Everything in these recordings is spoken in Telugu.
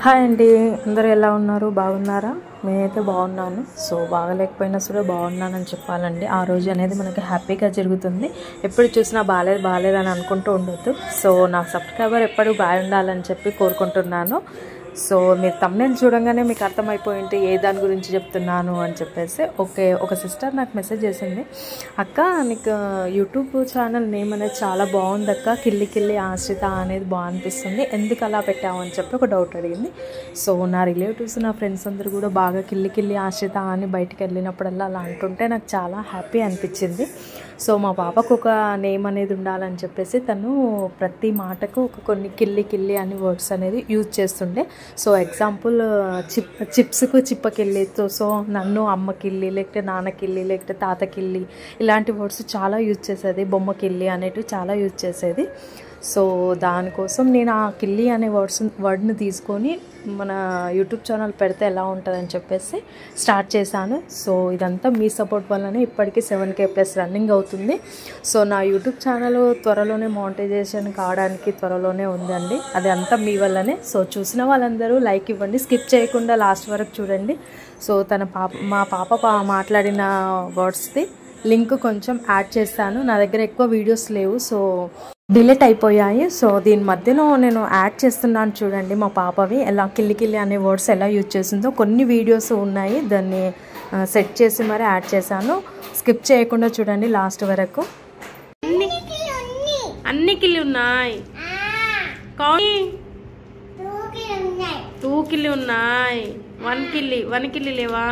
హాయ్ అండి, అందరూ ఎలా ఉన్నారు? బాగున్నారా? నేనైతే బాగున్నాను. సో బాగలేకపోయినా సరే బాగున్నానని చెప్పాలండి. ఆ రోజు అనేది మనకి హ్యాపీగా జరుగుతుంది. ఎప్పుడు చూసినా బాలేదు అని అనుకుంటూ ఉండొద్దు. సో నా సబ్స్క్రైబర్ ఎప్పుడు బాగుండాలని చెప్పి కోరుకుంటున్నాను. సో మీరు థంబ్నెయిల్ చూడంగానే మీకు అర్థమైపోయింది ఏ దాని గురించి చెప్తున్నాను అని చెప్పేసి. ఒక సిస్టర్ నాకు మెసేజ్ చేసింది, అక్క నీకు యూట్యూబ్ ఛానల్ నేమ్ అనేది చాలా బాగుంది అక్క, కిల్లి ఆశ్రిత అనేది బాగా అనిపిస్తుంది, ఎందుకు అలా పెట్టావు అని చెప్పి ఒక డౌట్ అడిగింది. సో నా రిలేటివ్స్ నా ఫ్రెండ్స్ అందరూ కూడా బాగా కిల్లి ఆశ్రిత అని బయటికి వెళ్ళినప్పుడల్లా అలా అంటుంటే నాకు చాలా హ్యాపీ అనిపించింది. సో మా పాపకు ఒక నేమ్ అనేది ఉండాలని చెప్పేసి తను ప్రతి మాటకు కొన్ని కిల్లి అని వర్డ్స్ అనేది యూజ్ చేస్తుండే. సో ఎగ్జాంపుల్ చిప్స్కు చిప్పకిల్లితో, సో నన్ను అమ్మకిల్లి, లేకపోతే నాన్నకిల్లి, లేకపోతే తాతకిల్లి, ఇలాంటి వర్డ్స్ చాలా యూజ్ చేసేది. బొమ్మకిల్లి అనేటివి చాలా యూజ్ చేసేది. సో దానికోసం నేను ఆ కిల్లి అనే వర్డ్ని తీసుకొని మన యూట్యూబ్ ఛానల్ పెడితే ఎలా ఉంటుందని చెప్పేసి స్టార్ట్ చేశాను. సో ఇదంతా మీ సపోర్ట్ వల్లనే ఇప్పటికీ 7K+ రన్నింగ్ అవుతుంది. సో నా యూట్యూబ్ ఛానల్ త్వరలోనే మానిటైజేషన్ కావడానికి త్వరలోనే ఉందండి. అది అంతా మీ వల్లనే. సో చూసిన వాళ్ళందరూ లైక్ ఇవ్వండి, స్కిప్ చేయకుండా లాస్ట్ వరకు చూడండి. సో మా పాప మాట్లాడిన వర్డ్స్ది లింక్ కొంచెం యాడ్ చేస్తాను. నా దగ్గర ఎక్కువ వీడియోస్ లేవు, సో డిలీట్ అయిపోయాయి. సో దీని మధ్యలో నేను యాడ్ చేస్తున్నాను చూడండి, మా పాపవి ఎలా కిల్లి అనే వర్డ్స్ ఎలా యూజ్ చేసిందో కొన్ని వీడియోస్ ఉన్నాయి, దాన్ని సెట్ చేసి మరి యాడ్ చేశాను. స్కిప్ చేయకుండా చూడండి లాస్ట్ వరకు. అన్ని కిల్లి ఉన్నాయి, 2 కిల్లి ఉన్నాయి, 1 కిల్లి లేవా?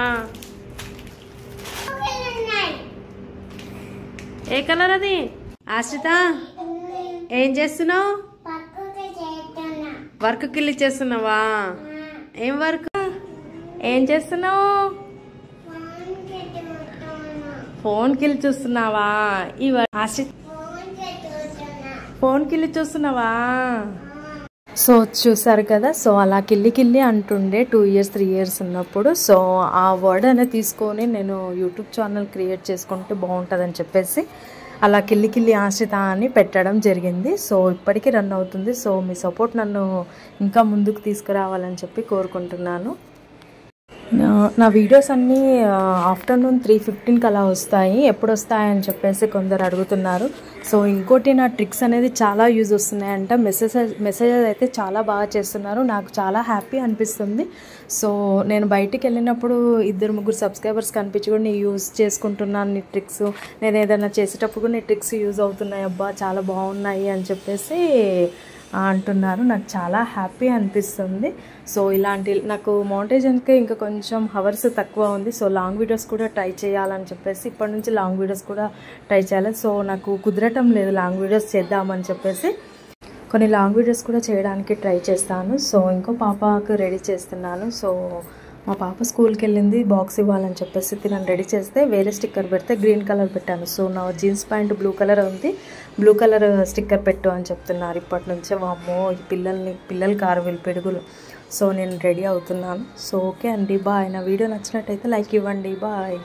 ఏ కలర్ అది? ఆశ్రిత ఏం చేస్తున్నావు? వర్క్ కిల్లి చేస్తున్నావా? ఏం వర్క్? ఏం చేస్తున్నావు? ఫోన్ కిల్లి చూస్తున్నావా? ఈ ఆశ్రిత ఫోన్ కిల్లి చూస్తున్నావా? సో చూసారు కదా. సో అలా కిల్లి అంటుండే 2 ఇయర్స్ 3 ఇయర్స్ ఉన్నప్పుడు. సో ఆ వర్డ్ అనేది తీసుకొని నేను యూట్యూబ్ ఛానల్ క్రియేట్ చేసుకుంటే బాగుంటుందని చెప్పేసి అలా కిల్లి ఆశ్రిత అని పెట్టడం జరిగింది. సో ఇప్పటికీ రన్ అవుతుంది. సో మీ సపోర్ట్ నన్ను ఇంకా ముందుకు తీసుకురావాలని చెప్పి కోరుకుంటున్నాను. నా వీడియోస్ అన్నీ ఆఫ్టర్నూన్ 3:15కి అలా వస్తాయి. ఎప్పుడు వస్తాయని చెప్పేసి కొందరు అడుగుతున్నారు. సో ఇంకోటి, నా ట్రిక్స్ అనేది చాలా యూజ్ వస్తున్నాయంట. మెసేజెస్ అయితే చాలా బాగా చేస్తున్నారు, నాకు చాలా హ్యాపీ అనిపిస్తుంది. సో నేను బయటికి వెళ్ళినప్పుడు 2-3 సబ్స్క్రైబర్స్ కనిపించి కూడా నేను యూజ్ చేసుకుంటున్నాను నీ ట్రిక్స్, నేను ఏదైనా చేసేటప్పుడు కూడా నీ ట్రిక్స్ యూజ్ అవుతున్నాయి అబ్బా, చాలా బాగున్నాయి అని చెప్పేసి అంటున్నారు. నాకు చాలా హ్యాపీ అనిపిస్తుంది. సో ఇలాంటి నాకు మానిటైజేషన్కి ఇంకా కొంచెం హవర్స్ తక్కువ ఉంది. సో లాంగ్ వీడియోస్ కూడా ట్రై చేయాలని చెప్పేసి ఇప్పటి నుంచి లాంగ్ వీడియోస్ కూడా ట్రై చేయాలి. సో నాకు కుదరటం లేదు లాంగ్ వీడియోస్ చేద్దామని చెప్పేసి, కొన్ని లాంగ్ వీడియోస్ కూడా చేయడానికి ట్రై చేస్తాను. సో ఇంకో పాపకు రెడీ చేస్తున్నాను. సో మా పాప స్కూల్కి వెళ్ళింది, బాక్స్ ఇవ్వాలని చెప్పేసి తినని రెడీ చేస్తే వేరే స్టిక్కర్ పెడితే గ్రీన్ కలర్ పెట్టాను. సో నా జీన్స్ ప్యాంట్ బ్లూ కలర్ ఉంది, బ్లూ కలర్ స్టిక్కర్ పెట్టు అని చెప్తున్నారు ఇప్పటి నుంచే. వామ్మో ఈ పిల్లలు కారు వీళ్ళు పిడుగులు. సో నేను రెడీ అవుతున్నాను. సో ఓకే అండి, బాయ్. నా వీడియో నచ్చినట్టయితే లైక్ ఇవ్వండి, బాయ్.